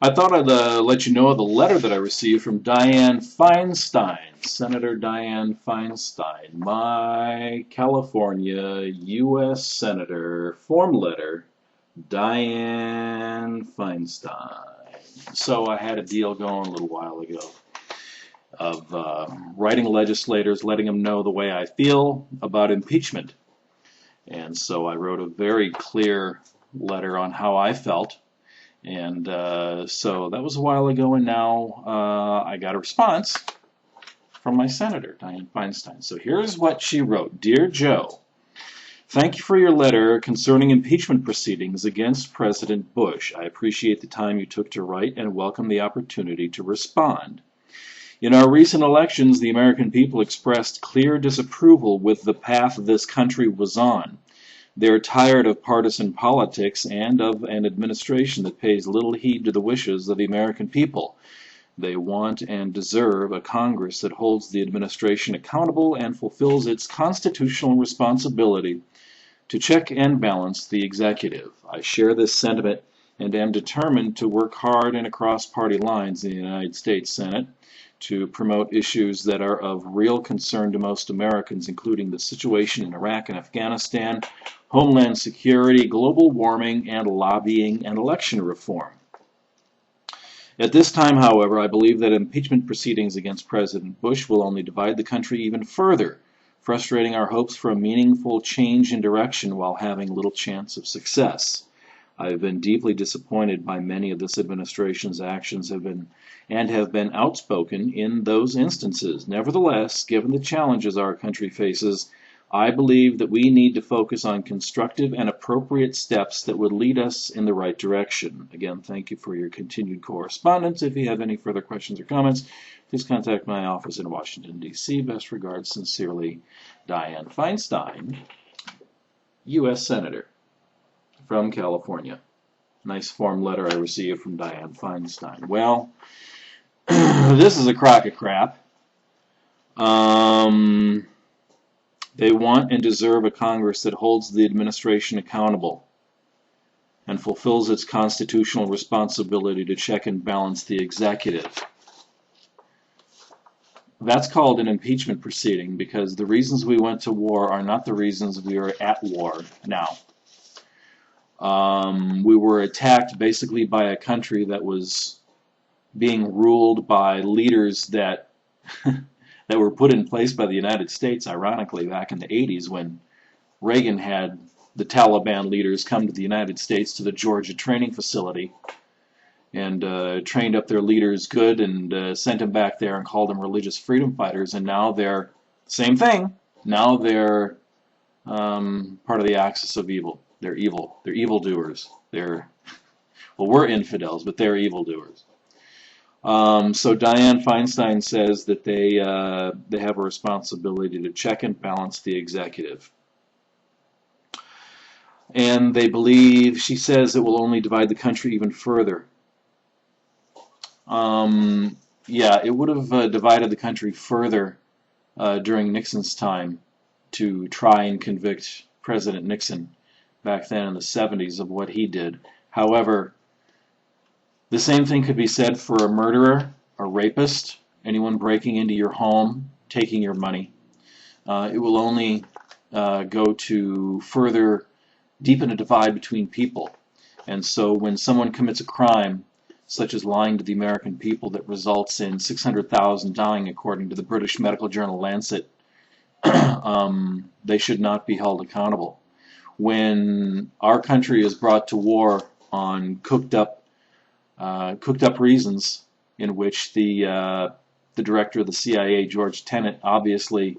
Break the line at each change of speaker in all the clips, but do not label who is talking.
I thought I'd let you know of the letter that I received from Dianne Feinstein, Senator Dianne Feinstein, my California US Senator. Form letter, Dianne Feinstein. So I had a deal going a little while ago of writing legislators, letting them know the way I feel about impeachment. And so I wrote a very clear letter on how I felt. And so that was a while ago, and now I got a response from my senator, Dianne Feinstein. So here's what she wrote. Dear Joe, thank you for your letter concerning impeachment proceedings against President Bush. I appreciate the time you took to write and welcome the opportunity to respond. In our recent elections, the American people expressed clear disapproval with the path this country was on. They're tired of partisan politics and of an administration that pays little heed to the wishes of the American people. They want and deserve a Congress that holds the administration accountable and fulfills its constitutional responsibility to check and balance the executive. I share this sentiment and am determined to work hard and across party lines in the United States Senate to promote issues that are of real concern to most Americans, including the situation in Iraq and Afghanistan, homeland security, global warming, and lobbying and election reform. At this time, however, I believe that impeachment proceedings against President Bush will only divide the country even further, frustrating our hopes for a meaningful change in direction while having little chance of success. I have been deeply disappointed by many of this administration's actions have been outspoken in those instances. Nevertheless, given the challenges our country faces, I believe that we need to focus on constructive and appropriate steps that would lead us in the right direction. Again, thank you for your continued correspondence. If you have any further questions or comments, please contact my office in Washington, D.C. Best regards, sincerely, Dianne Feinstein, U.S. Senator from California. Nice form letter I received from Dianne Feinstein. Well, this is a crock of crap. They want and deserve a Congress that holds the administration accountable and fulfills its constitutional responsibility to check and balance the executive. That's called an impeachment proceeding because the reasons we went to war are not the reasons we are at war now. We were attacked basically by a country that was being ruled by leaders that that were put in place by the United States, ironically, back in the 80s when Reagan had the Taliban leaders come to the United States to the Georgia training facility and trained up their leaders good and sent them back there and called them religious freedom fighters. And now they're, same thing, now they're part of the axis of evil. They're evil. They're evildoers. Well, we're infidels, but they're evildoers. So Dianne Feinstein says that they have a responsibility to check and balance the executive. And they believe, she says, it will only divide the country even further. Yeah, it would have divided the country further during Nixon's time to try and convict President Nixon back then in the 70s of what he did. However, the same thing could be said for a murderer, a rapist, anyone breaking into your home, taking your money. It will only go to further deepen a divide between people. And so when someone commits a crime, such as lying to the American people, that results in 600,000 dying, according to the British medical journal Lancet, they should not be held accountable. When our country is brought to war on cooked up reasons, in which the director of the CIA, George Tenet, obviously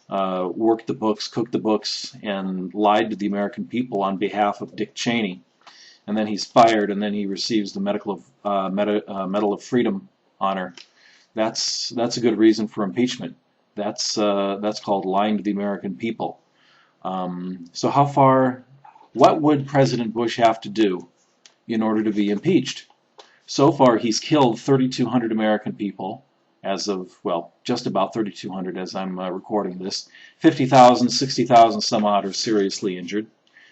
worked the books, cooked the books, and lied to the American people on behalf of Dick Cheney, and then he's fired, and then he receives the Medal of Freedom honor. That's a good reason for impeachment. That's called lying to the American people. So what would President Bush have to do in order to be impeached? So far, he's killed 3,200 American people, as of, well, just about 3,200 as I'm recording this. 50,000, 60,000 some odd are seriously injured.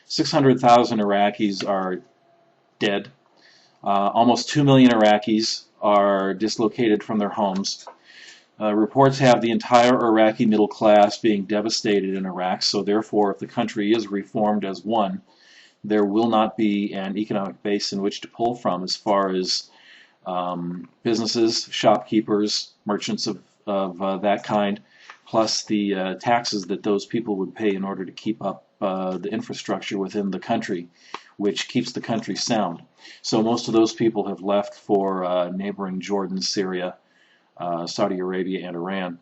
600,000 Iraqis are dead. Almost 2 million Iraqis are dislocated from their homes. Reports have the entire Iraqi middle class being devastated in Iraq, so therefore if the country is reformed as one, there will not be an economic base in which to pull from as far as businesses, shopkeepers, merchants of that kind, plus the taxes that those people would pay in order to keep up the infrastructure within the country, which keeps the country sound. So most of those people have left for neighboring Jordan, Syria, Saudi Arabia, and Iran.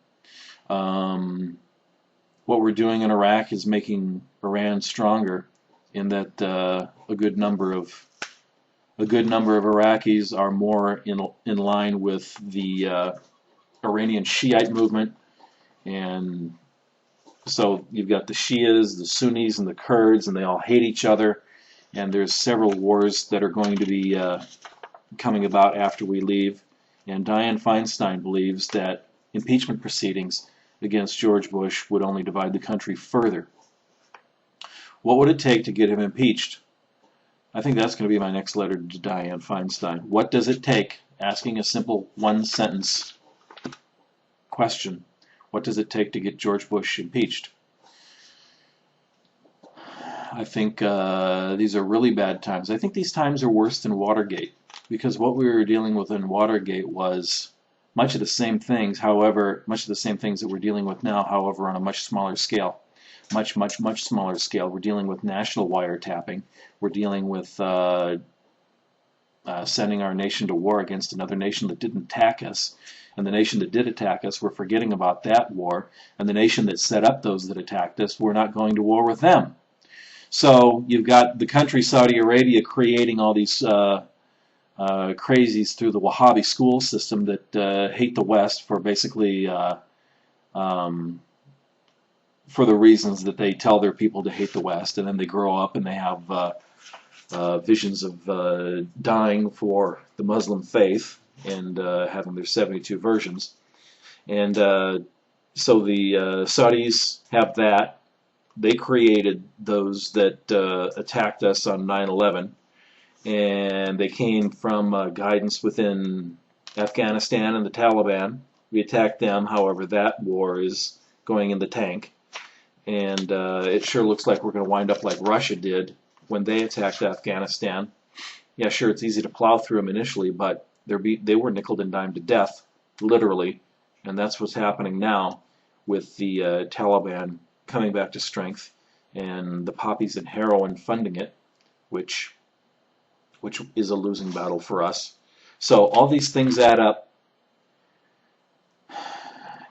What we're doing in Iraq is making Iran stronger, in that a good number of Iraqis are more in line with the Iranian Shiite movement, and so you've got the Shias, the Sunnis, and the Kurds, and they all hate each other. And there's several wars that are going to be coming about after we leave. And Dianne Feinstein believes that impeachment proceedings against George Bush would only divide the country further. What would it take to get him impeached? I think that's going to be my next letter to Dianne Feinstein. What does it take? Asking a simple one-sentence question. What does it take to get George Bush impeached? I think these are really bad times. I think these times are worse than Watergate, because what we were dealing with in Watergate was much of the same things, much of the same things that we're dealing with now, however, on a much smaller scale. Much smaller scale. We're dealing with national wiretapping. We're dealing with sending our nation to war against another nation that didn't attack us. And the nation that did attack us, we're forgetting about that war. And the nation that set up those that attacked us, we're not going to war with them. So you've got the country Saudi Arabia creating all these crazies through the Wahhabi school system that hate the West for basically for the reasons that they tell their people to hate the West, and then they grow up and they have visions of dying for the Muslim faith and having their 72 versions. And so the Saudis have that. They created those that attacked us on 9/11, and they came from guidance within Afghanistan and the Taliban. We attacked them, however, that war is going in the tank. And it sure looks like we're going to wind up like Russia did when they attacked Afghanistan. Yeah, sure, it's easy to plow through them initially, but they were nickeled and dimed to death, literally. And that's what's happening now with the Taliban coming back to strength and the poppies and heroin funding it, which is a losing battle for us. So all these things add up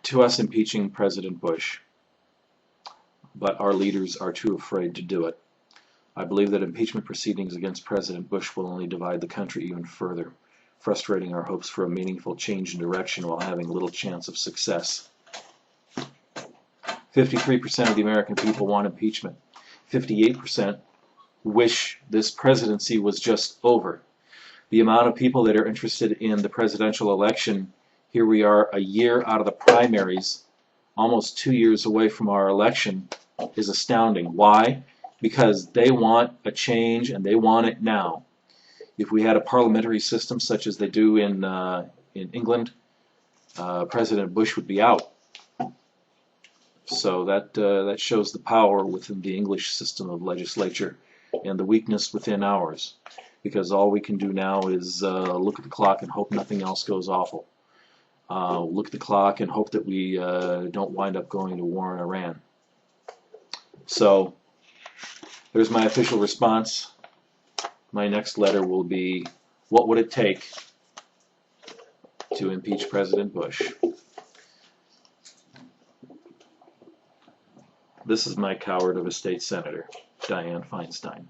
to us impeaching President Bush. But our leaders are too afraid to do it. I believe that impeachment proceedings against President Bush will only divide the country even further, frustrating our hopes for a meaningful change in direction while having little chance of success. 53% of the American people want impeachment. 58% wish this presidency was just over. The amount of people that are interested in the presidential election, here we are a year out of the primaries, almost 2 years away from our election, is astounding. Why? Because they want a change and they want it now. If we had a parliamentary system such as they do in England, President Bush would be out. So that shows the power within the English system of legislature and the weakness within ours. Because all we can do now is look at the clock and hope nothing else goes awful. Look at the clock and hope that we don't wind up going to war in Iran. So there's my official response. My next letter will be, what would it take to impeach President Bush? This is my coward of a state senator, Dianne Feinstein.